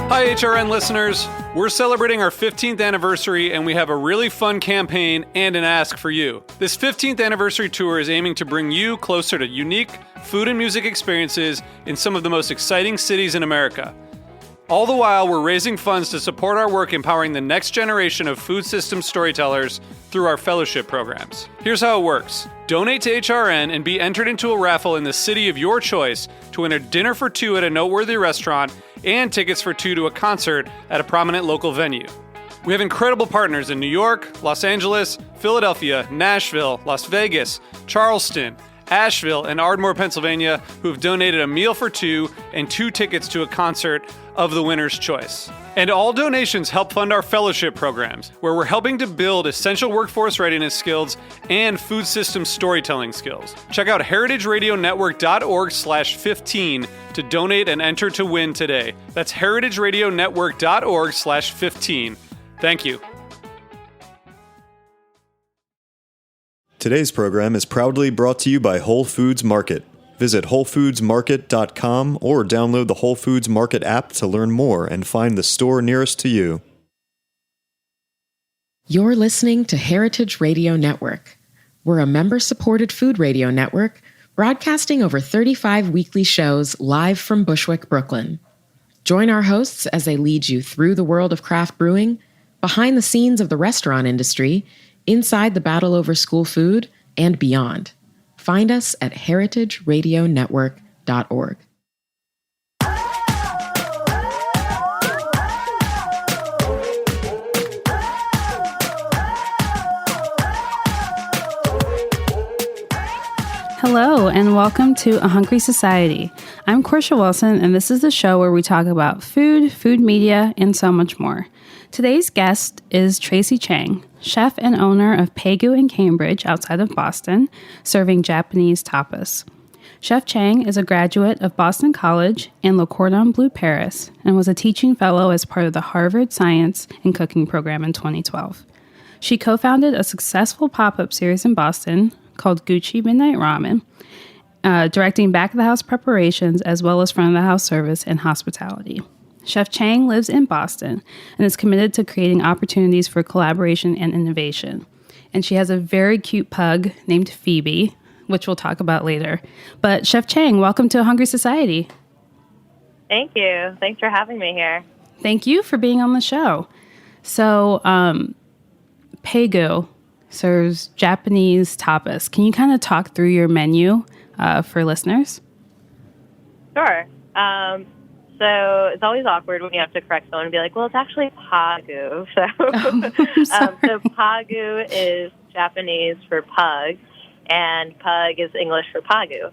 Hi, HRN listeners. We're celebrating our 15th anniversary, and we have a really fun campaign and an ask for you. This 15th anniversary tour is aiming to bring you closer to unique food and music experiences in some of the most exciting cities in America. All the while, we're raising funds to support our work empowering the next generation of food systems storytellers through our fellowship programs. Here's how it works. Donate to HRN and be entered into a raffle in the city of your choice to win a dinner for two at a noteworthy restaurant and tickets for two to a concert at a prominent local venue. We have incredible partners in New York, Los Angeles, Philadelphia, Nashville, Las Vegas, Charleston, Asheville, and Ardmore, Pennsylvania, who have donated a meal for two and two tickets to a concert of the winner's choice. And all donations help fund our fellowship programs, where we're helping to build essential workforce readiness skills and food system storytelling skills. Check out heritageradionetwork.org/15 to donate and enter to win today. That's heritageradionetwork.org/15. Thank you. Today's program is proudly brought to you by Whole Foods Market. Visit WholeFoodsMarket.com or download the Whole Foods Market app to learn more and find the store nearest to you. You're listening to Heritage Radio Network. We're a member-supported food radio network broadcasting over 35 weekly shows live from Bushwick, Brooklyn. Join our hosts as they lead you through the world of craft brewing, behind the scenes of the restaurant industry, inside the battle over school food, and beyond. Find us at heritageradionetwork.org. Hello, and welcome to A Hungry Society. I'm Portia Wilson, and this is the show where we talk about food, food media, and so much more. Today's guest is Tracy Chang, chef and owner of Pagu in Cambridge, outside of Boston, serving Japanese tapas. Chef Chang is a graduate of Boston College and Le Cordon Bleu Paris, and was a teaching fellow as part of the Harvard Science and Cooking program in 2012. She co-founded a successful pop-up series in Boston called Gucci Midnight Ramen, directing back-of-the-house preparations as well as front-of-the-house service and hospitality. Chef Chang lives in Boston and is committed to creating opportunities for collaboration and innovation. And she has a very cute pug named Phoebe, which we'll talk about later. But Chef Chang, welcome to A Hungry Society. Thank you. Thanks for having me here. Thank you for being on the show. So, Pagu serves Japanese tapas. Can you kind of talk through your menu for listeners? Sure. So it's always awkward when you have to correct someone and be like, well, it's actually Pagu. So, so Pagu is Japanese for pug, and pug is English for Pagu.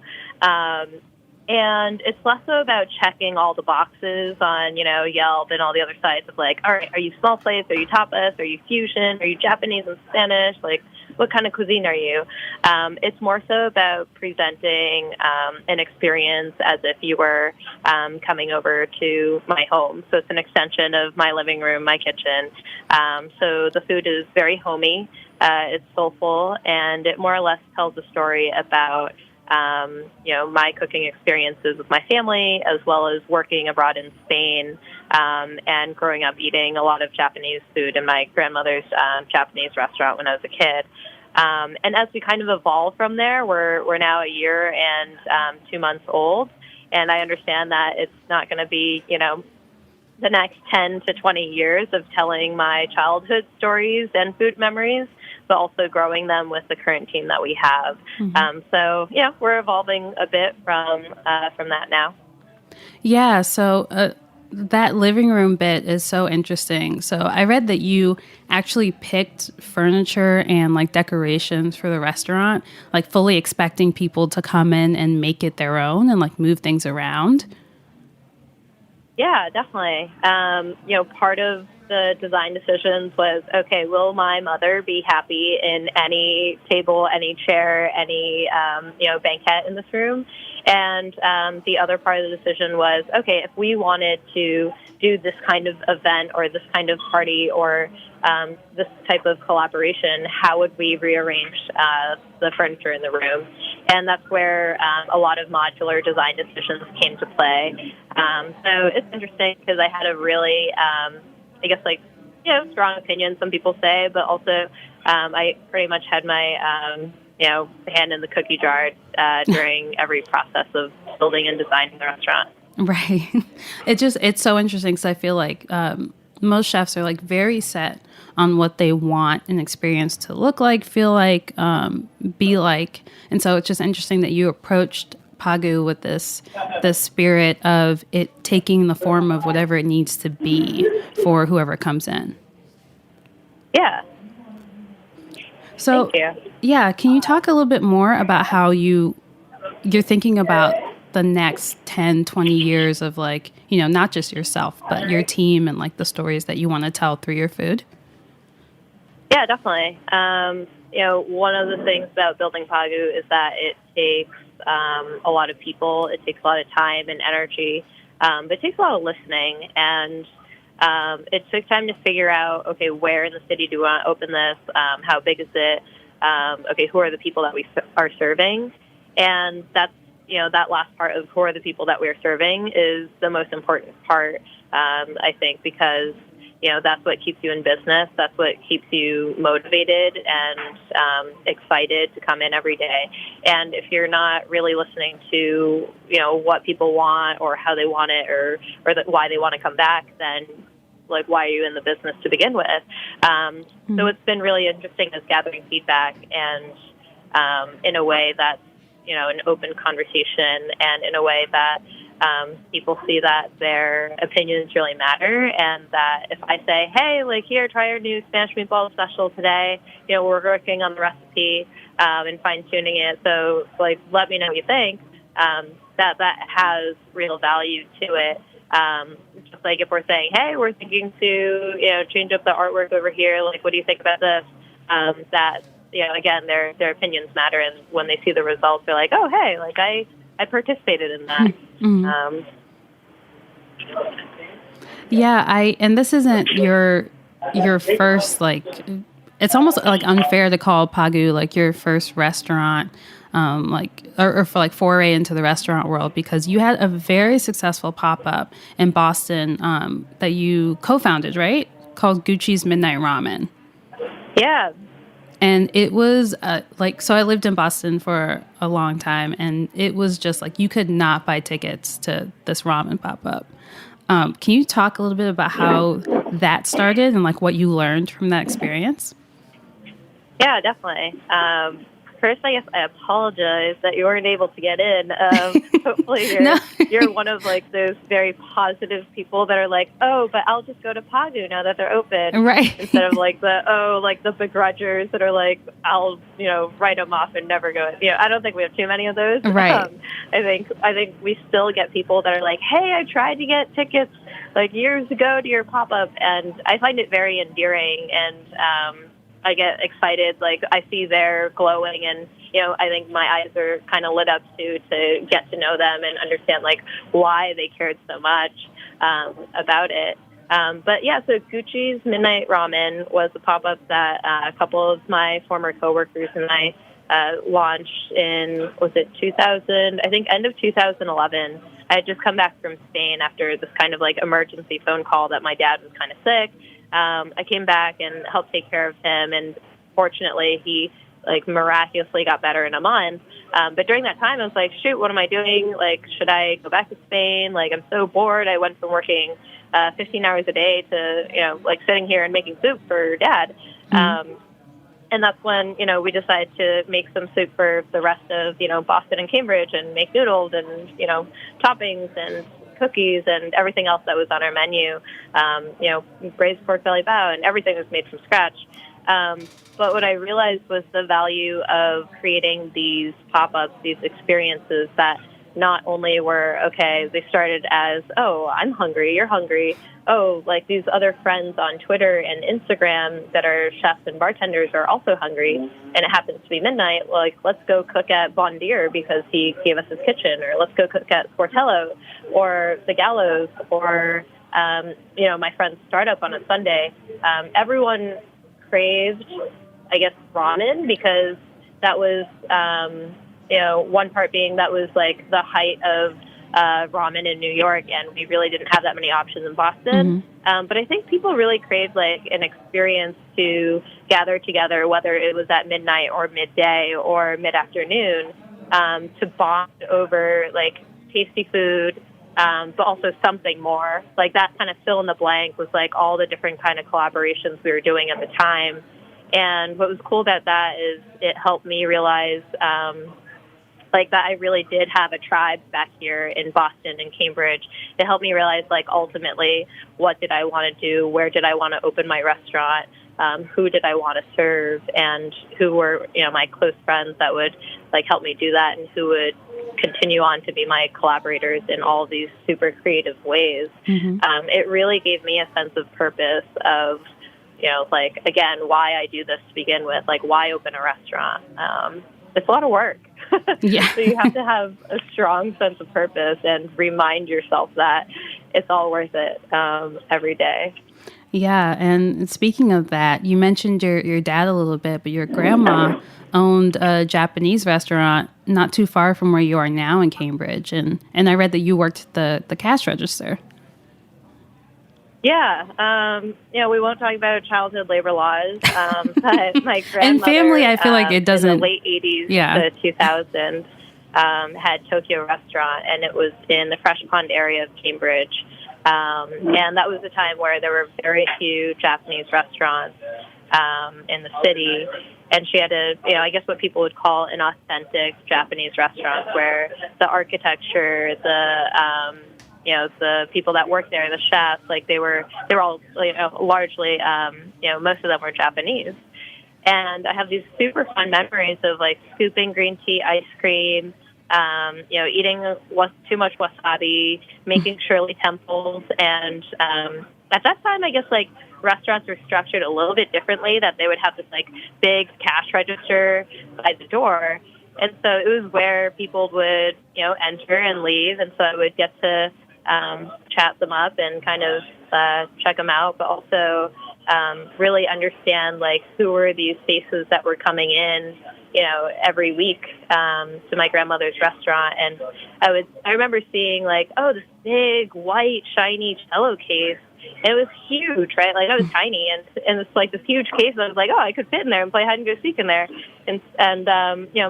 And it's less so about checking all the boxes on, Yelp and all the other sites of like, all right, are you small plates? Are you tapas? Are you fusion? Are you Japanese and Spanish? Like, what kind of cuisine are you? It's more so about presenting an experience as if you were coming over to my home. So it's an extension of my living room, my kitchen. So the food is very homey. It's soulful, and it more or less tells a story about my cooking experiences with my family, as well as working abroad in Spain and growing up eating a lot of Japanese food in my grandmother's Japanese restaurant when I was a kid. And as we kind of evolve from there, we're now a year and 2 months old, and I understand that it's not going to be, the next 10 to 20 years of telling my childhood stories and food memories, but also growing them with the current team that we have. Mm-hmm. So we're evolving a bit from that now. Yeah. So that living room bit is so interesting. So I read that you actually picked furniture and like decorations for the restaurant, like fully expecting people to come in and make it their own and like move things around. Yeah, definitely. Part of the design decisions was, okay, will my mother be happy in any table, any chair, any, banquette in this room? And the other part of the decision was, okay, if we wanted to do this kind of event or this kind of party or this type of collaboration, how would we rearrange the furniture in the room? And that's where a lot of modular design decisions came to play. So it's interesting because I had a really, I guess, like, strong opinion, some people say, but also I pretty much had my, hand in the cookie jar during every process of building and designing the restaurant. Right. It's so interesting because I feel like most chefs are like very set on what they want an experience to look like, feel like, be like. And so it's just interesting that you approached Pagu with this spirit of it taking the form of whatever it needs to be for whoever comes in. Yeah. So, Thank you. Yeah, can you talk a little bit more about how you're thinking about the next 10, 20 years of, like, not just yourself, but your team and, like, the stories that you want to tell through your food? Yeah, definitely. One of the things about building Pagu is that it takes a lot of people. It takes a lot of time and energy. But it takes a lot of listening. And it took time to figure out, okay, where in the city do we want to open this? How big is it? Okay, who are the people that we are serving? And that's, that last part of who are the people that we're serving is the most important part, I think, because, that's what keeps you in business. That's what keeps you motivated and excited to come in every day. And if you're not really listening to, what people want or how they want it or why they want to come back, then, like, why are you in the business to begin with? So it's been really interesting as gathering feedback and in a way that's, an open conversation and in a way that people see that their opinions really matter and that if I say, hey, like, here, try our new Spanish meatball special today, we're working on the recipe and fine-tuning it. So, like, let me know what you think. That has real value to it. Just like if we're saying, hey, we're thinking to, change up the artwork over here. Like, what do you think about this? That, again, their opinions matter. And when they see the results, they're like, oh, hey, like I participated in that. Mm-hmm. And this isn't your first, like, it's almost like unfair to call Pagu like your first restaurant, or for like foray into the restaurant world, because you had a very successful pop-up in Boston that you co-founded, right? Called Gucci's Midnight Ramen. Yeah. And it was so I lived in Boston for a long time, and it was just like you could not buy tickets to this ramen pop-up. Can you talk a little bit about how that started and, like, what you learned from that experience? Yeah, definitely. First, I guess I apologize that you weren't able to get in. Hopefully you're one of, like, those very positive people that are like, oh, but I'll just go to Pagu now that they're open. Right. Instead of, like, the begrudgers that are like, I'll, write them off and never go. I don't think we have too many of those. Right. I think we still get people that are like, hey, I tried to get tickets, like, years ago to your pop-up, and I find it very endearing, and I get excited, like, I see they're glowing, and, I think my eyes are kind of lit up, to get to know them and understand, like, why they cared so much about it. But, yeah, so Gucci's Midnight Ramen was a pop-up that a couple of my former coworkers and I launched in, was it 2000? I think end of 2011. I had just come back from Spain after this kind of, like, emergency phone call that my dad was kind of sick. I came back and helped take care of him, and fortunately he, like, miraculously got better in a month. But during that time I was like, shoot, what am I doing? Like, should I go back to Spain? Like, I'm so bored. I went from working 15 hours a day to, like, sitting here and making soup for Dad. Mm-hmm. And that's when, we decided to make some soup for the rest of, Boston and Cambridge, and make noodles and, toppings and cookies and everything else that was on our menu, braised pork belly bao, and everything was made from scratch. But what I realized was the value of creating these pop-ups, these experiences that not only were, okay, they started as, oh, I'm hungry, you're hungry. Oh, like, these other friends on Twitter and Instagram that are chefs and bartenders are also hungry, and it happens to be midnight. Like, let's go cook at Bon Deer because he gave us his kitchen, or let's go cook at Sportello or the Gallows, or, my friend's startup on a Sunday. Everyone craved, I guess, ramen because that was one part being that was like the height of ramen in New York, and we really didn't have that many options in Boston. But I think people really craved like an experience to gather together, whether it was at midnight or midday or mid-afternoon, to bond over like tasty food, but also something more. Like that kind of fill in the blank was like all the different kind of collaborations we were doing at the time. And what was cool about that is it helped me realize like that I really did have a tribe back here in Boston and Cambridge. It helped me realize like ultimately what did I want to do, where did I want to open my restaurant, who did I want to serve, and who were my close friends that would like help me do that, and who would continue on to be my collaborators in all these super creative ways. It really gave me a sense of purpose of like again why I do this to begin with, like why open a restaurant. It's a lot of work. Yeah. So you have to have a strong sense of purpose and remind yourself that it's all worth it every day. Yeah, and speaking of that, you mentioned your dad a little bit, but your grandma owned a Japanese restaurant not too far from where you are now in Cambridge, and I read that you worked the cash register. Yeah, we won't talk about childhood labor laws, but my grandmother and family, I feel like it doesn't. In the late 80s to 2000s, had Tokyo Restaurant, and it was in the Fresh Pond area of Cambridge. And that was a time where there were very few Japanese restaurants in the city. And she had I guess what people would call an authentic Japanese restaurant, where the architecture, the people that worked there, the chefs, like they were all largely, most of them were Japanese. And I have these super fun memories of like scooping green tea ice cream, eating too much wasabi, making Shirley temples. And at that time, I guess like restaurants were structured a little bit differently, that they would have this like big cash register by the door. And so it was where people would, enter and leave. And so I would get to chat them up and kind of check them out, but also really understand like who were these faces that were coming in, every week to my grandmother's restaurant. And I remember seeing like, oh, this big white shiny cello case. It was huge, right? Like I was tiny, and it's like this huge case. I was like, oh, I could fit in there and play hide and go seek in there. And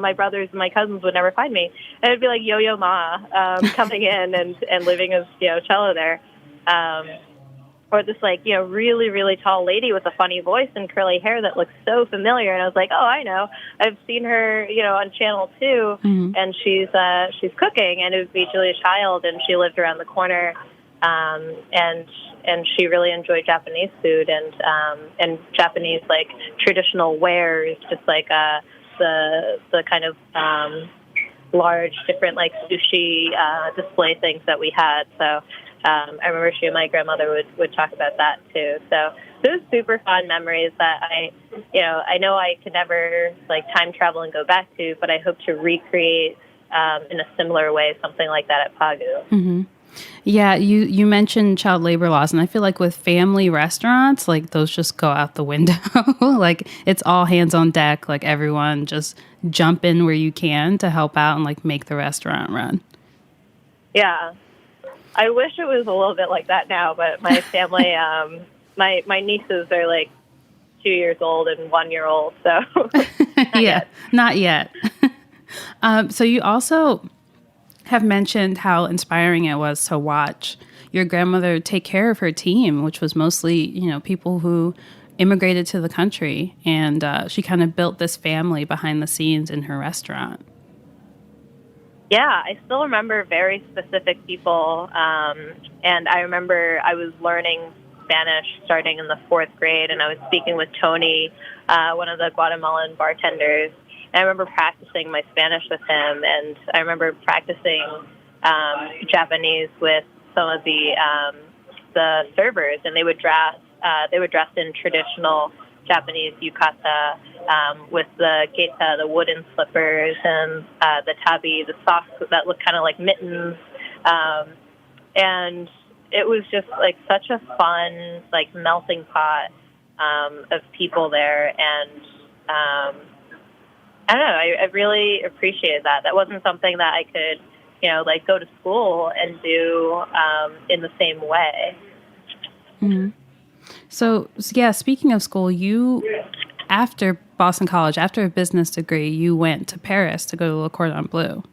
my brothers and my cousins would never find me. And it'd be like Yo-Yo Ma coming in and living as cello there, or this like really really tall lady with a funny voice and curly hair that looks so familiar. And I was like, oh, I know, I've seen her on Channel 2, and she's cooking, and it would be Julia Child, and she lived around the corner. And she really enjoyed Japanese food and Japanese like traditional wares, just like the kind of large different like sushi display things that we had. So I remember she and my grandmother would talk about that too. So those super fun memories that I know I could never like time travel and go back to, but I hope to recreate in a similar way something like that at Pagu. Mm-hmm. Yeah, you mentioned child labor laws, and I feel like with family restaurants, like those just go out the window. Like it's all hands on deck. Like everyone just jump in where you can to help out and like make the restaurant run. Yeah, I wish it was a little bit like that now, but my family, my nieces are like 2 years old and 1 year old, so not yet. So you also have mentioned how inspiring it was to watch your grandmother take care of her team, which was mostly, people who immigrated to the country. And she kind of built this family behind the scenes in her restaurant. Yeah, I still remember very specific people. And I remember I was learning Spanish starting in the 4th grade, and I was speaking with Tony, one of the Guatemalan bartenders. And I remember practicing my Spanish with him, and I remember practicing Japanese with some of the servers, and they would dress in traditional Japanese yukata with the geta, the wooden slippers, and the tabi, the socks that look kind of like mittens, and it was just like such a fun like melting pot of people there, and I don't know. I really appreciated that. That wasn't something that I could, like go to school and do in the same way. Mm-hmm. So, yeah, speaking of school, after Boston College, after a business degree, you went to Paris to go to Le Cordon Bleu.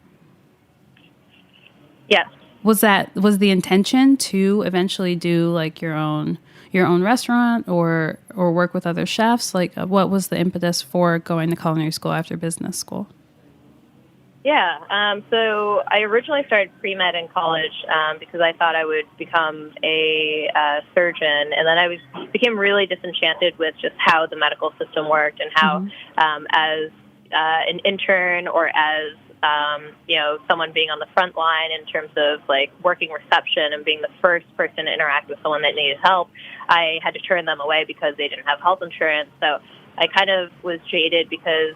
Yes. Was the intention to eventually do like your own restaurant or work with other chefs? Like, what was the impetus for going to culinary school after business school? Yeah. So I originally started pre-med in college because I thought I would become a surgeon, and then I became really disenchanted with just how the medical system worked and how, as an intern or as someone being on the front line in terms of like working reception and being the first person to interact with someone that needed help, I had to turn them away because they didn't have health insurance. So I kind of was jaded because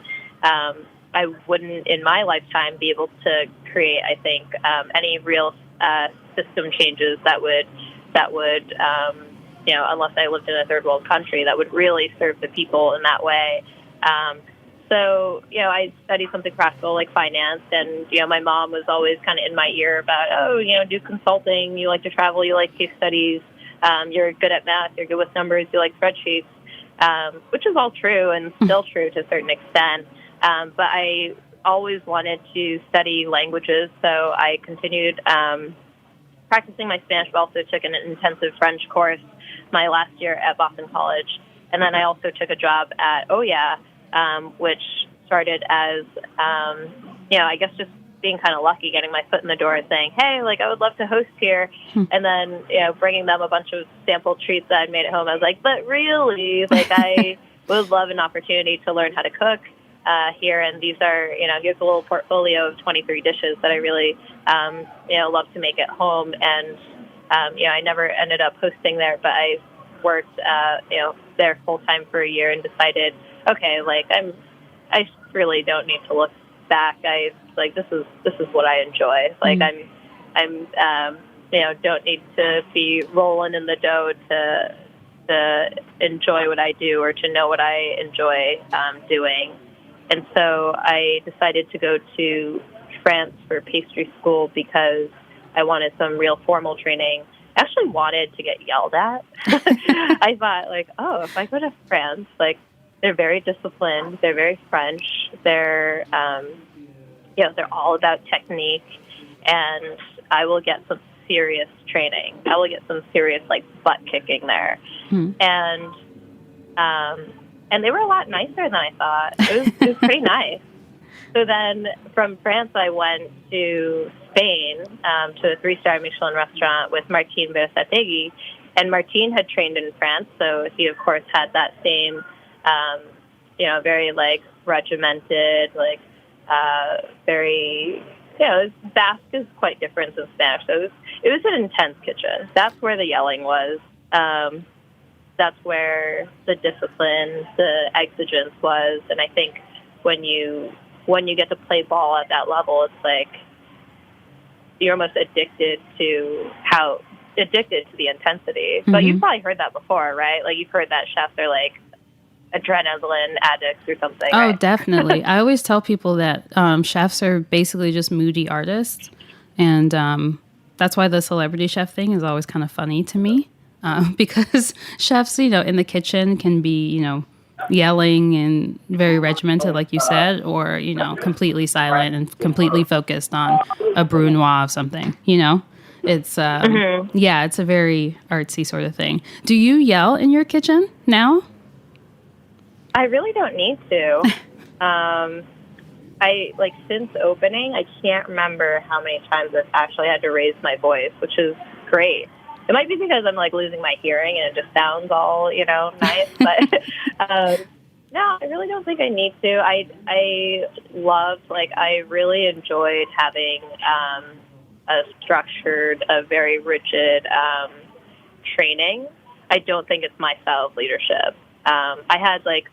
I wouldn't in my lifetime be able to create, I think, any real system changes that would unless I lived in a third world country, that would really serve the people in that way. So, I studied something practical like finance, and, my mom was always kind of in my ear about, do consulting, you like to travel, you like case studies, you're good at math, you're good with numbers, you like spreadsheets, which is all true and still true to a certain extent. But I always wanted to study languages, so I continued practicing my Spanish, but also took an intensive French course my last year at Boston College. And then I also took a job at Oya, which started as, I guess just being kind of lucky, getting my foot in the door and saying, hey, like, I would love to host here. And then, bringing them a bunch of sample treats that I'd made at home. I was like, but really, like, I would love an opportunity to learn how to cook here. And these are, here's a little portfolio of 23 dishes that I really, love to make at home. And, I never ended up hosting there, but I worked, there full time for a year and decided, okay, like I really don't need to look back. This is what I enjoy. Like I'm don't need to be rolling in the dough to enjoy what I do or to know what I enjoy doing. And so I decided to go to France for pastry school because I wanted some real formal training. I actually wanted to get yelled at. I thought, like, oh, if I go to France, like, they're very disciplined. They're very French. They're, they're all about technique, and I will get some serious training. I will get some serious, like, butt kicking there. And they were a lot nicer than I thought. It was pretty nice. So then from France, I went to Spain to a 3-star Michelin restaurant with Martin Bersategui. And Martin had trained in France, so he, of course, had that same, very, like, regimented, like, very, Basque is quite different than Spanish. So it was an intense kitchen. That's where the yelling was. That's where the discipline, the exigence was. And I think when you get to play ball at that level, it's like you're almost addicted to the intensity. But you've probably heard that before, right? Like, you've heard that chefs are like adrenaline addicts or something. Oh, right? Definitely. I always tell people that chefs are basically just moody artists. And that's why the celebrity chef thing is always kind of funny to me. Because chefs, in the kitchen can be, yelling and very regimented, like you said, or, completely silent and completely focused on a brunoise of something, It's, it's a very artsy sort of thing. Do you yell in your kitchen now? I really don't need to. Since opening, I can't remember how many times I've actually had to raise my voice, which is great. It might be because I'm, like, losing my hearing and it just sounds all, nice. But, no, I really don't think I need to. I really enjoyed having a structured, a very rigid training. I don't think it's my style of leadership. I had, like,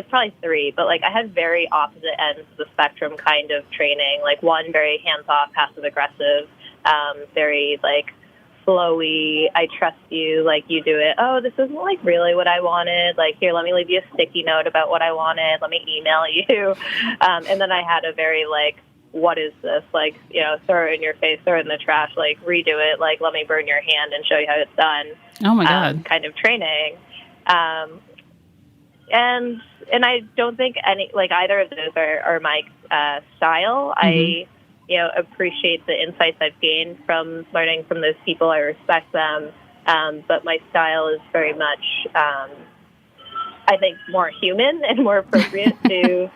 probably 3, but, like, I had very opposite ends of the spectrum kind of training. Like, one very hands-off, passive-aggressive, very, like, flowy, I trust you, like you do it. Oh, this isn't like really what I wanted. Like, here, let me leave you a sticky note about what I wanted. Let me email you. And then I had a very like, what is this? Like, throw it in your face, throw it in the trash, like redo it. Like, let me burn your hand and show you how it's done. Oh my God. Kind of training. And I don't think either of those are my style. Mm-hmm. I appreciate the insights I've gained from learning from those people. I respect them. But my style is very much, I think, more human and more appropriate to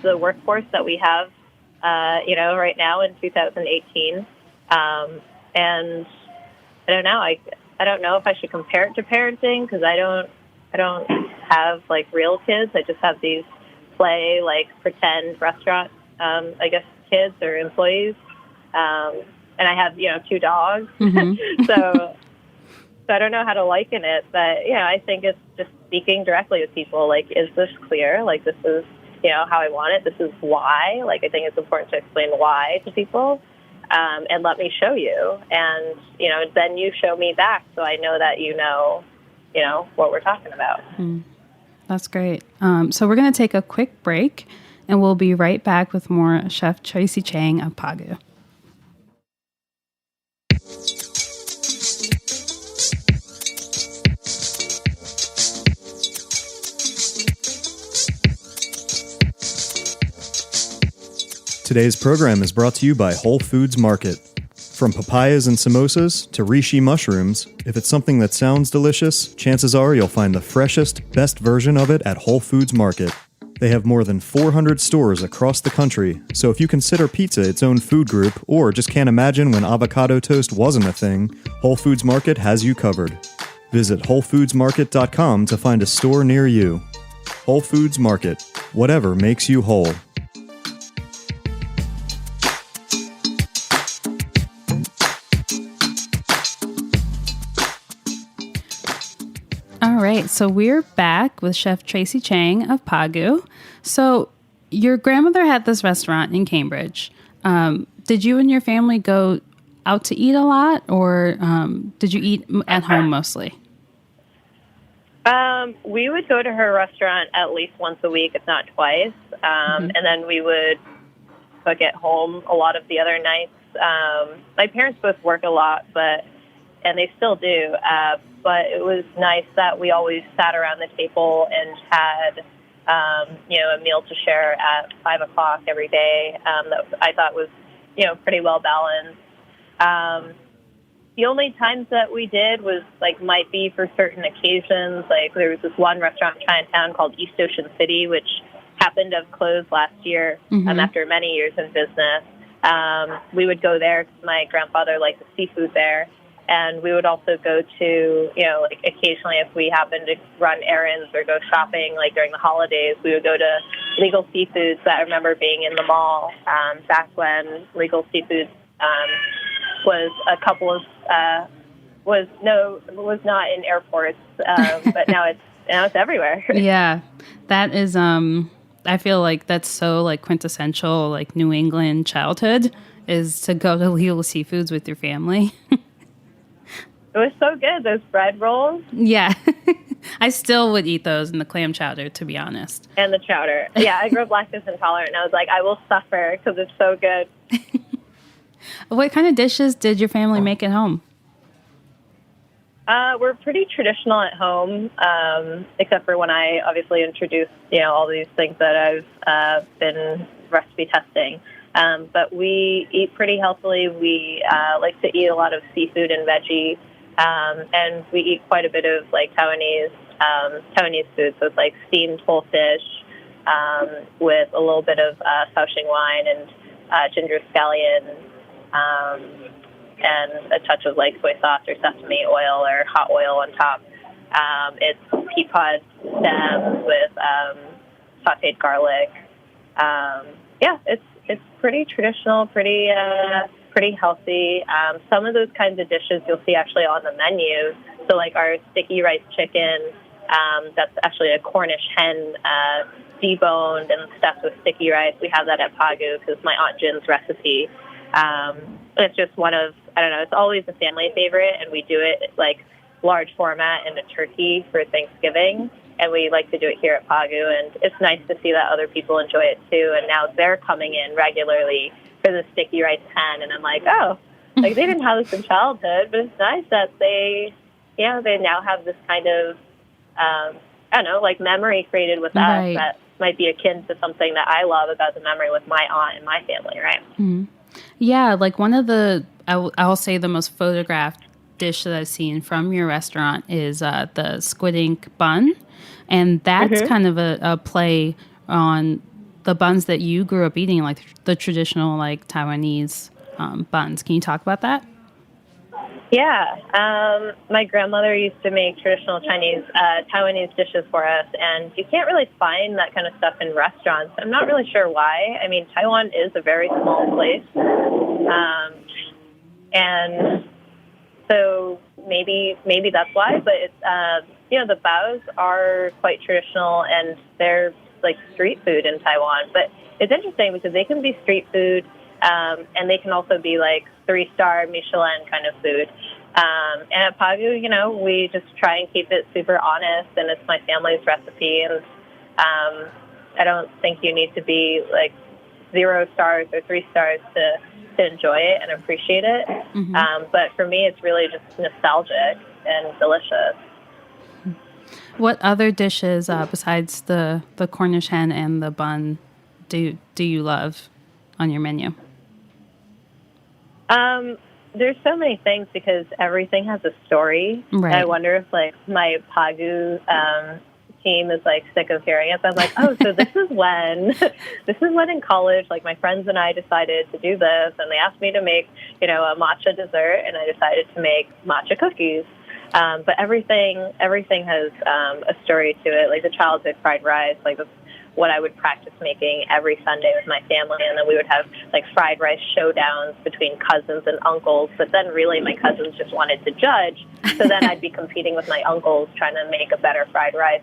the workforce that we have, right now in 2018. And I don't know. I don't know if I should compare it to parenting because I don't have like real kids. I just have these pretend restaurant, I guess, kids or employees. And I have, 2 dogs. Mm-hmm. So I don't know how to liken it, but I think it's just speaking directly with people. Like, is this clear? Like, this is, how I want it. This is why. Like, I think it's important to explain why to people. And let me show you. And, then you show me back so I know that what we're talking about. That's great. So we're going to take a quick break, and we'll be right back with more Chef Tracy Chang of Pagu. Today's program is brought to you by Whole Foods Market. From papayas and samosas to reishi mushrooms, if it's something that sounds delicious, chances are you'll find the freshest, best version of it at Whole Foods Market. They have more than 400 stores across the country, so if you consider pizza its own food group or just can't imagine when avocado toast wasn't a thing, Whole Foods Market has you covered. Visit WholeFoodsMarket.com to find a store near you. Whole Foods Market. Whatever makes you whole. All right, so we're back with Chef Tracy Chang of Pagu. So your grandmother had this restaurant in Cambridge. Did you and your family go out to eat a lot, or did you eat at home mostly? We would go to her restaurant at least once a week, if not twice. And then we would cook at home a lot of the other nights. My parents both work a lot, and they still do. But it was nice that we always sat around the table and had, a meal to share at 5 o'clock every day. That I thought was, pretty well balanced. The only times that we did was might be for certain occasions. Like there was this one restaurant in Chinatown called East Ocean City, which happened to have closed last year after many years in business. We would go there because my grandfather liked the seafood there. And we would also go to, occasionally if we happened to run errands or go shopping, during the holidays, we would go to Legal Seafoods that I remember being in the mall back when Legal Seafoods was a couple of, was not in airports, but now it's everywhere. Yeah, that is, I feel like that's so quintessential, New England childhood is to go to Legal Seafoods with your family. It was so good, those bread rolls. Yeah. I still would eat those and the clam chowder, to be honest. And the chowder. Yeah, I grew up lactose intolerant, and I was like, I will suffer because it's so good. What kind of dishes did your family make at home? We're pretty traditional at home, except for when I obviously introduced, all these things that I've been recipe testing. But we eat pretty healthily. We like to eat a lot of seafood and veggie. And we eat quite a bit of Taiwanese food. So it's steamed whole fish with a little bit of Shaoxing wine and ginger scallion and a touch of soy sauce or sesame oil or hot oil on top. It's pea pod stems with sautéed garlic. It's pretty traditional, pretty healthy. Some of those kinds of dishes you'll see actually on the menu. So our sticky rice chicken, that's actually a Cornish hen deboned and stuffed with sticky rice. We have that at Pagu because my Aunt Jin's recipe. It's just one of I don't know, it's always a family favorite, and we do it like large format in a turkey for Thanksgiving. And we like to do it here at Pagu, and it's nice to see that other people enjoy it too. And now they're coming in regularly for the sticky rice hen, and I'm like, oh, like they didn't have this in childhood, but it's nice that they now have this kind of, I don't know, like memory created with us that might be akin to something that I love about the memory with my aunt and my family, right? Mm-hmm. Yeah, like one of the, I'll say the most photographed dish that I've seen from your restaurant is the squid ink bun. And that's kind of a play on the buns that you grew up eating, like the traditional like Taiwanese buns. Can you talk about that? Yeah. My grandmother used to make traditional Taiwanese dishes for us, and you can't really find that kind of stuff in restaurants. I'm not really sure why. I mean, Taiwan is a very small place. And so maybe that's why, but it's, the baos are quite traditional, and they're like street food in Taiwan. But it's interesting because they can be street food, and they can also be like 3-star Michelin kind of food. And at Pagu, we just try and keep it super honest, and it's my family's recipe. And I don't think you need to be like 0 stars or 3 stars to enjoy it and appreciate it. But for me, it's really just nostalgic and delicious. What other dishes besides the Cornish hen and the bun do you love on your menu? There's so many things because everything has a story. Right. I wonder if like my Pagu team is like sick of hearing it. So I'm like, oh, so this is when in college, like my friends and I decided to do this, and they asked me to make, a matcha dessert, and I decided to make matcha cookies. But everything has a story to it. Like the childhood fried rice, like that's what I would practice making every Sunday with my family, and then we would have like fried rice showdowns between cousins and uncles. But then really my cousins just wanted to judge, so then I'd be competing with my uncles trying to make a better fried rice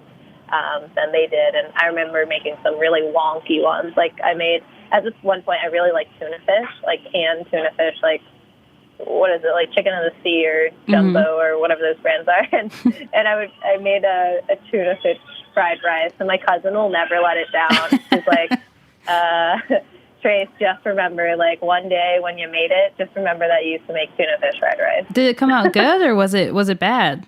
than they did. And I remember making some really wonky ones. Like at this one point, I really liked tuna fish, like canned tuna fish, like what is it, like Chicken of the Sea or Jumbo or whatever those brands are. And I made a tuna fish fried rice, and my cousin will never let it down. She's like, Trace, just remember, like one day when you made it, just remember that you used to make tuna fish fried rice. Did it come out good, or was it bad?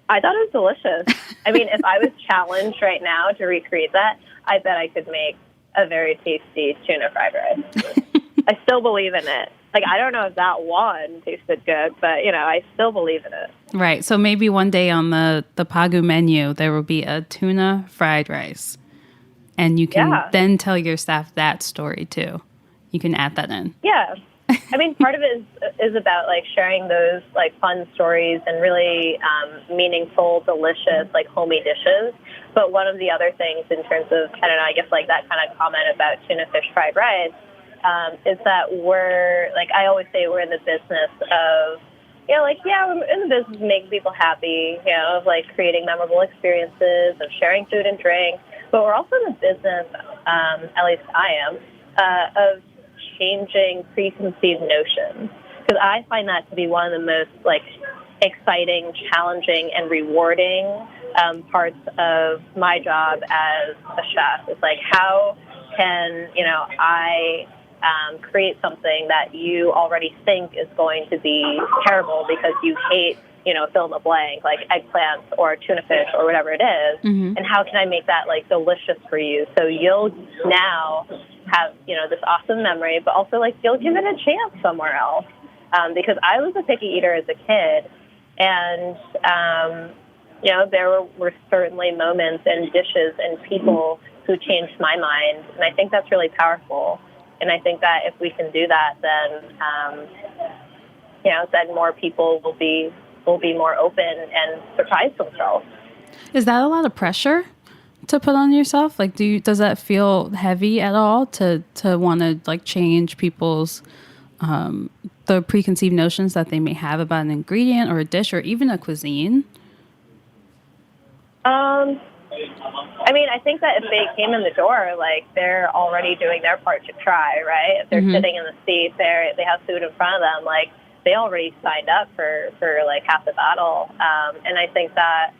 I thought it was delicious. I mean, if I was challenged right now to recreate that, I bet I could make a very tasty tuna fried rice. I still believe in it. Like, I don't know if that one tasted good, but, I still believe in it. Right. So maybe one day on the Pagu menu, there will be a tuna fried rice. And you can then tell your staff that story, too. You can add that in. Yeah. I mean, part of it is about, like, sharing those, like, fun stories and really meaningful, delicious, like, homey dishes. But one of the other things in terms of, I don't know, I guess, like, that kind of comment about tuna fish fried rice is that we're, like, I always say we're in the business of, we're in the business of making people happy, of, like, creating memorable experiences, of sharing food and drink. But we're also in the business, at least I am, of changing preconceived notions, because I find that to be one of the most like exciting, challenging, and rewarding parts of my job as a chef. It's like, how can I create something that you already think is going to be terrible because you hate fill in the blank, like eggplants or tuna fish or whatever it is, and how can I make that like delicious for you so you'll now have this awesome memory, but also like you'll give it a chance somewhere else, because I was a picky eater as a kid, and there were certainly moments and dishes and people who changed my mind, and I think that's really powerful. And I think that if we can do that, then then more people will be more open and surprise themselves. Is that a lot of pressure to put on yourself? Like, does that feel heavy at all to want to like change people's the preconceived notions that they may have about an ingredient or a dish or even a cuisine? I mean, I think that if they came in the door, like, they're already doing their part to try, right? If they're sitting in the seat, they have food in front of them, like, they already signed up for like half the battle. And I think that,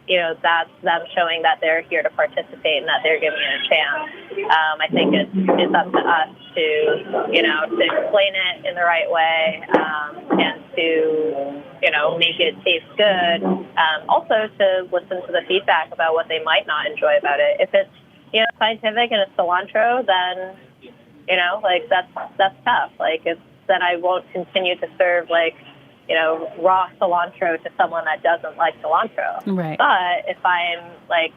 you know, that's them showing that they're here to participate and that they're giving it a chance. I think it's up to us to, you know, to explain it in the right way, and to, you know, make it taste good. Also to listen to the feedback about what they might not enjoy about it. If it's, you know, scientific and it's cilantro, then, you know, like, that's tough. Like, then I won't continue to serve, like, you know, raw cilantro to someone that doesn't like cilantro. Right. But if I'm, like,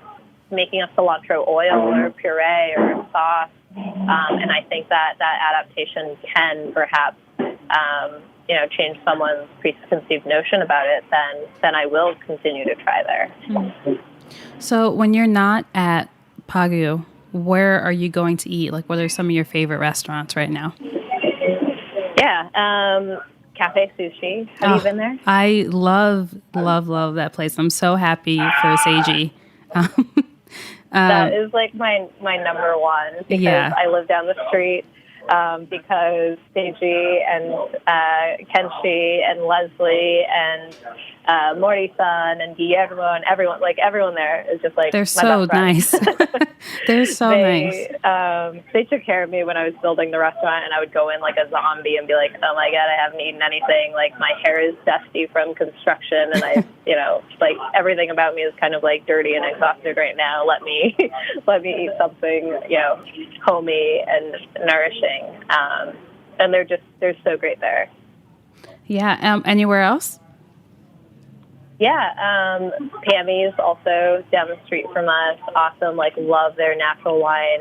making a cilantro oil or puree or a sauce, and I think that adaptation can perhaps, you know, change someone's preconceived notion about it, then I will continue to try there. Mm-hmm. So when you're not at Pagu, where are you going to eat? Like, what are some of your favorite restaurants right now? Yeah, Cafe Sushi. Have you been there? I love that place. I'm so happy for Seiji. That is like my number one, because I live down the street, because Seiji and Kenshi and Leslie and Mori-san and Guillermo and everyone there is just like, they're so nice. They're so nice. They took care of me when I was building the restaurant, and I would go in like a zombie and be like, oh my God, I haven't eaten anything. Like, my hair is dusty from construction, and I, you know, like, everything about me is kind of like dirty and exhausted right now. Let me eat something, you know, homey and nourishing. And they're so great there. Yeah. Anywhere else? Yeah, Pammy's also down the street from us. Awesome, like, love their natural wine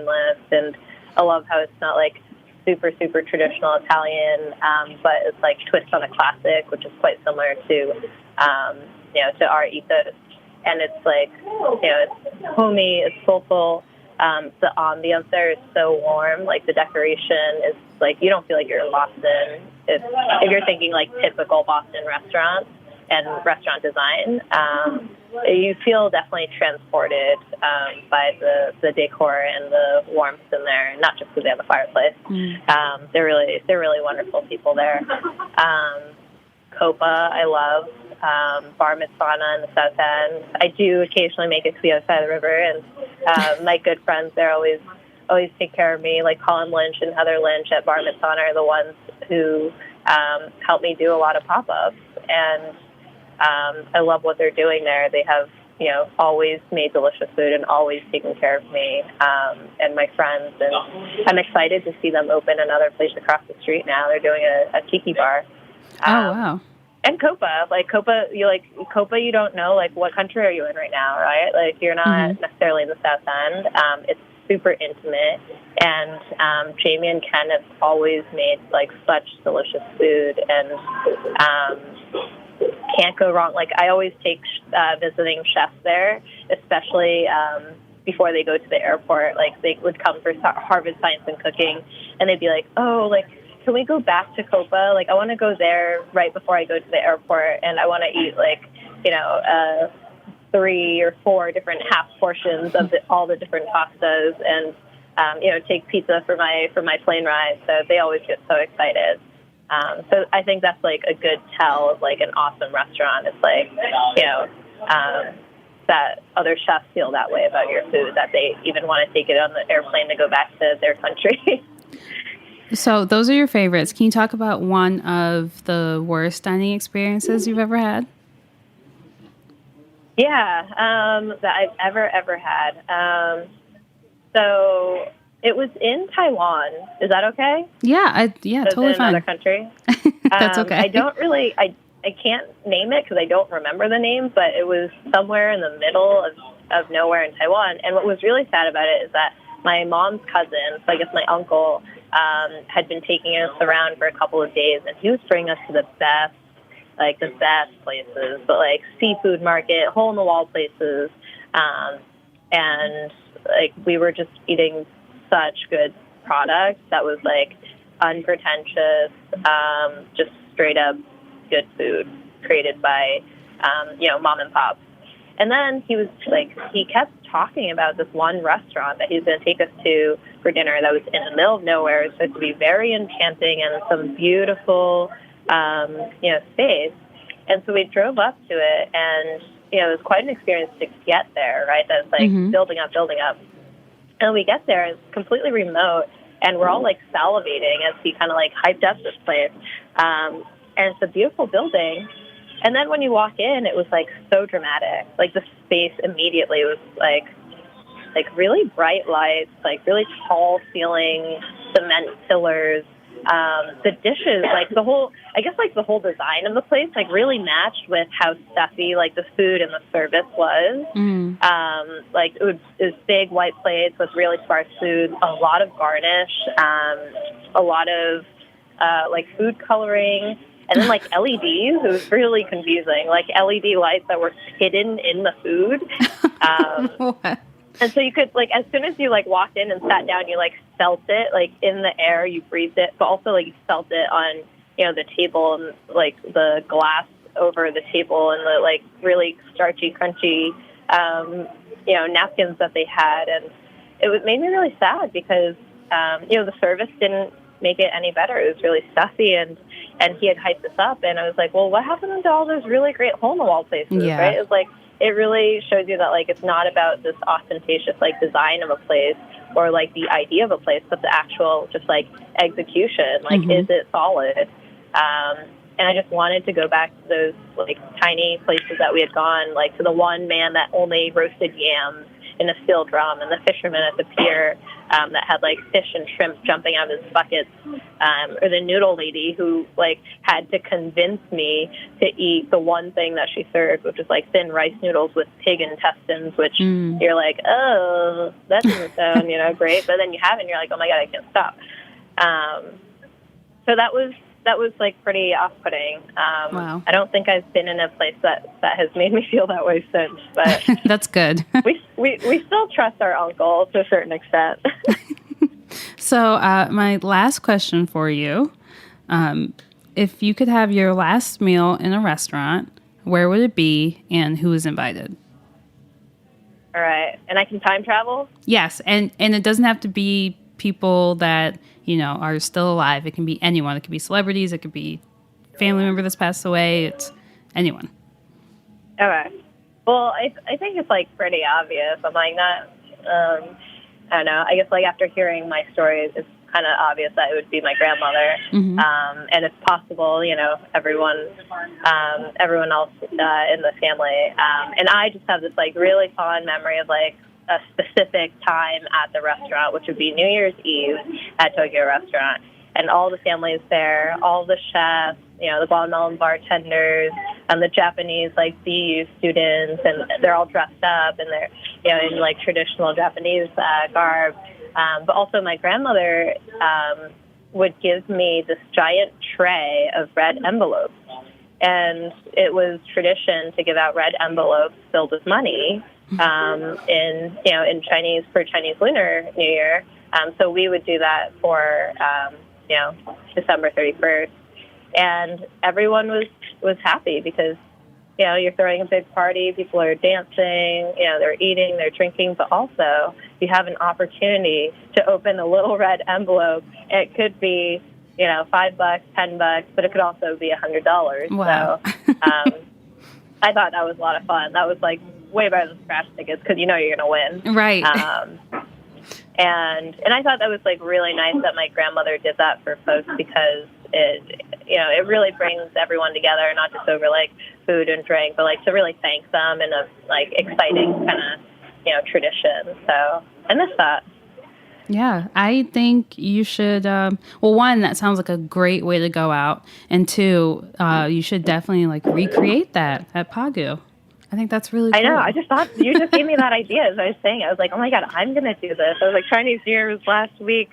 list, and I love how it's not like super traditional Italian, but it's like twist on a classic, which is quite similar to, you know, to our ethos. And it's like, you know, it's homey, it's soulful. The ambiance there is so warm. Like, the decoration is like, you don't feel like you're in Boston. If you're thinking like typical Boston restaurants and restaurant design, you feel definitely transported by the decor and the warmth in there. Not just because they have a fireplace. They're really wonderful people there. Copa, I love. Bar Mitzvah in the South End. I do occasionally make it to the other side of the river, and my good friends there always take care of me. Like, Colin Lynch and Heather Lynch at Bar Mitzvah are the ones who help me do a lot of pop-ups, and I love what they're doing there. They have, you know, always made delicious food and always taken care of me and my friends, and I'm excited to see them open another place across the street now. They're doing a tiki bar. Oh, wow. And Copa, you don't know, like, what country are you in right now, right? Like, you're not necessarily in the South End. It's super intimate, and Jamie and Ken have always made, like, such delicious food, and can't go wrong. Like, I always take visiting chefs there, especially before they go to the airport. Like, they would come for Harvard Science and Cooking, and they'd be like, oh, like, can we go back to Copa? Like, I want to go there right before I go to the airport, and I want to eat, like, you know, 3 or 4 different half portions of all the different pastas, and you know, take pizza for my plane ride. So they always get so excited. So I think that's like a good tell of like an awesome restaurant. It's like, you know, that other chefs feel that way about your food, that they even want to take it on the airplane to go back to their country. So those are your favorites. Can you talk about one of the worst dining experiences you've ever had? Yeah, that I've ever had. So it was in Taiwan. Is that okay? Yeah, totally fine. Another country. That's okay. I can't name it because I don't remember the name, but it was somewhere in the middle of nowhere in Taiwan. And what was really sad about it is that my mom's cousin, so I guess my uncle, had been taking us around for a couple of days, and he was bringing us to the best places, but like seafood market, hole in the wall places, and like we were just eating such good product that was like unpretentious, just straight up good food created by you know, mom and pop. And then he kept talking about this one restaurant that he was going to take us to for dinner that was in the middle of nowhere. It was supposed to be very enchanting and some beautiful, space. And so we drove up to it, and, it was quite an experience to get there, right? That's like building up. And we get there, it's completely remote, and we're all like salivating as he kind of like hyped up this place. And it's a beautiful building. And then when you walk in, it was like so dramatic. Like the space immediately was like really bright lights, like really tall ceiling, cement pillars. The dishes, like the whole design of the place, like really matched with how stuffy like the food and the service was. Like it was big white plates with really sparse food, a lot of garnish, a lot of like food coloring. And then, like, LEDs, it was really confusing. Like, LED lights that were hidden in the food. What? And so you could, like, as soon as you, like, walked in and sat down, you, like, felt it, like, in the air, you breathed it. But also, like, you felt it on, the table and, like, the glass over the table and the, like, really starchy, crunchy, napkins that they had. And it made me really sad because, the service didn't make it any better. It was really stuffy, and he had hyped this up, and I was like, well, what happened to all those really great hole-in-the-wall places, right? It's like, it really shows you that, like, it's not about this ostentatious, like, design of a place or, like, the idea of a place, but the actual just, like, execution. Like, is it solid? And I just wanted to go back to those, like, tiny places that we had gone, like, to the one man that only roasted yams in a steel drum, and the fisherman at the pier that had like fish and shrimp jumping out of his buckets, or the noodle lady who like had to convince me to eat the one thing that she served, which was like thin rice noodles with pig intestines, which you're like, oh, that doesn't sound great, but then you have it and you're like, oh my god, I can't stop. So that was like pretty off-putting. Wow. I don't think I've been in a place that has made me feel that way since, but that's good. we still trust our uncle to a certain extent. So my last question for you, if you could have your last meal in a restaurant, where would it be and who is invited? All right. And I can time travel? Yes. And it doesn't have to be people that are still alive. It can be anyone. It could be celebrities. It could be family member that's passed away. It's anyone. Okay. Well, I think it's like pretty obvious. I'm like not. I don't know. I guess like after hearing my stories, it's kind of obvious that it would be my grandmother. And if possible, everyone else in the family. And I just have this like really fond memory of like a specific time at the restaurant, which would be New Year's Eve at Tokyo Restaurant. And all the families there, all the chefs, the Guatemalan bartenders, and the Japanese, like, BU students, and they're all dressed up, and they're, in, like, traditional Japanese garb. But also my grandmother would give me this giant tray of red envelopes. And it was tradition to give out red envelopes filled with money in Chinese for Chinese Lunar New Year. So we would do that for December 31st, and everyone was happy because you're throwing a big party, people are dancing, they're eating, they're drinking, but also you have an opportunity to open a little red envelope. It could be $5, $10, but it could also be $100. Wow. So I thought that was a lot of fun. That was like way better than scratch tickets because you're going to win. Right. And I thought that was like really nice that my grandmother did that for folks because it really brings everyone together, not just over like food and drink, but like to really thank them in a like exciting kind of tradition. So I miss that. Yeah, I think you should, one, that sounds like a great way to go out. And two, you should definitely like recreate that at Pagu. I think that's really cool. I know. I just thought you just gave me that idea as I was saying. I was like, oh my God, I'm going to do this. I was like, Chinese New Year was last week.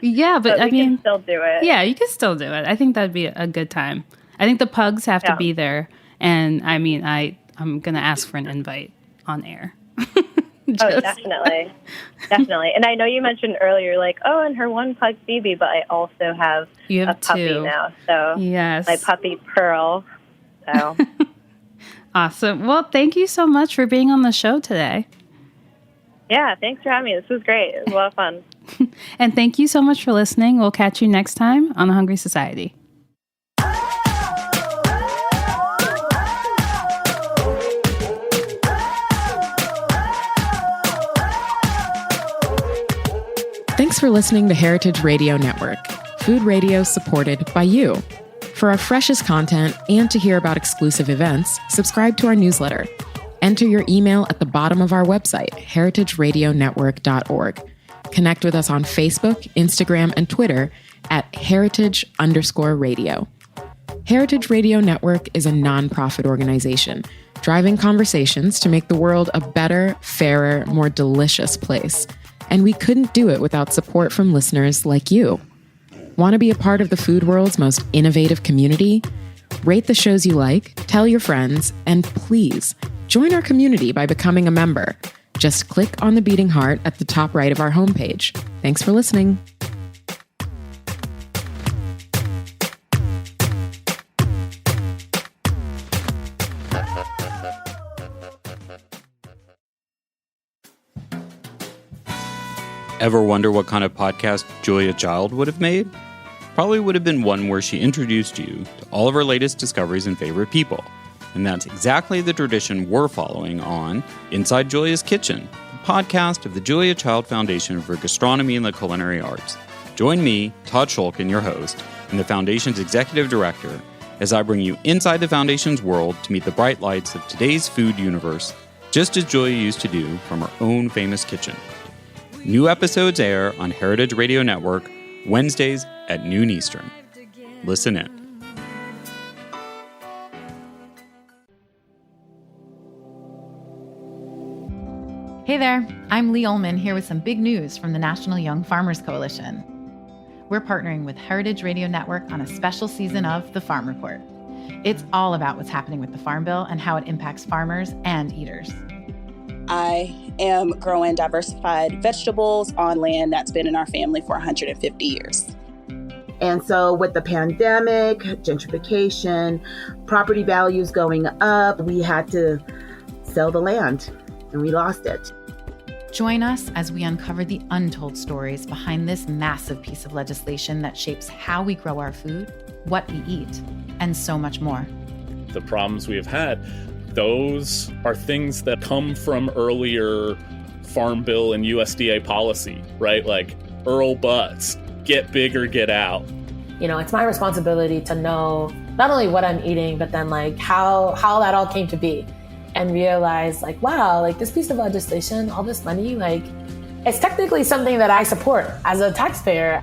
Yeah, but I mean, can still do it. Yeah, you can still do it. I think that'd be a good time. I think the pugs have to be there. And I mean, I'm going to ask for an invite on air. Oh, definitely. Definitely. And I know you mentioned earlier, like, oh, and her one pug, Phoebe, but I also have a puppy two now. So yes, my puppy, Pearl. So Awesome. Well, thank you so much for being on the show today. Yeah, thanks for having me. This was great. It was a lot of fun. And thank you so much for listening. We'll catch you next time on The Hungry Society. Thanks for listening to Heritage Radio Network, food radio supported by you. For our freshest content and to hear about exclusive events, subscribe to our newsletter. Enter your email at the bottom of our website, heritageradionetwork.org. Connect with us on Facebook, Instagram, and Twitter at heritage_radio. Heritage Radio Network is a nonprofit organization driving conversations to make the world a better, fairer, more delicious place. And we couldn't do it without support from listeners like you. Want to be a part of the food world's most innovative community? Rate the shows you like, tell your friends, and please join our community by becoming a member. Just click on the beating heart at the top right of our homepage. Thanks for listening. Ever wonder what kind of podcast Julia Child would have made? Probably would have been one where she introduced you to all of her latest discoveries and favorite people. And that's exactly the tradition we're following on Inside Julia's Kitchen, a podcast of the Julia Child Foundation for Gastronomy and the Culinary Arts. Join me, Todd Shulkin, your host, and the Foundation's executive director, as I bring you inside the Foundation's world to meet the bright lights of today's food universe, just as Julia used to do from her own famous kitchen. New episodes air on Heritage Radio Network Wednesdays at noon Eastern. Listen in. Hey there, I'm Lee Ullman here with some big news from the National Young Farmers Coalition. We're partnering with Heritage Radio Network on a special season of The Farm Report. It's all about what's happening with the Farm Bill and how it impacts farmers and eaters. I am growing diversified vegetables on land that's been in our family for 150 years. And so with the pandemic, gentrification, property values going up, we had to sell the land and we lost it. Join us as we uncover the untold stories behind this massive piece of legislation that shapes how we grow our food, what we eat, and so much more. The problems we have had, those are things that come from earlier Farm Bill and USDA policy, right? Like Earl Butz, get big or get out. You know, it's my responsibility to know not only what I'm eating, but then like how that all came to be and realize like, wow, like this piece of legislation, all this money, like it's technically something that I support as a taxpayer.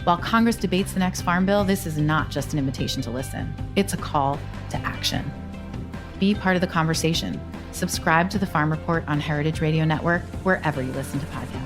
While Congress debates the next Farm Bill, this is not just an invitation to listen. It's a call to action. Be part of the conversation. Subscribe to The Farm Report on Heritage Radio Network, wherever you listen to podcasts.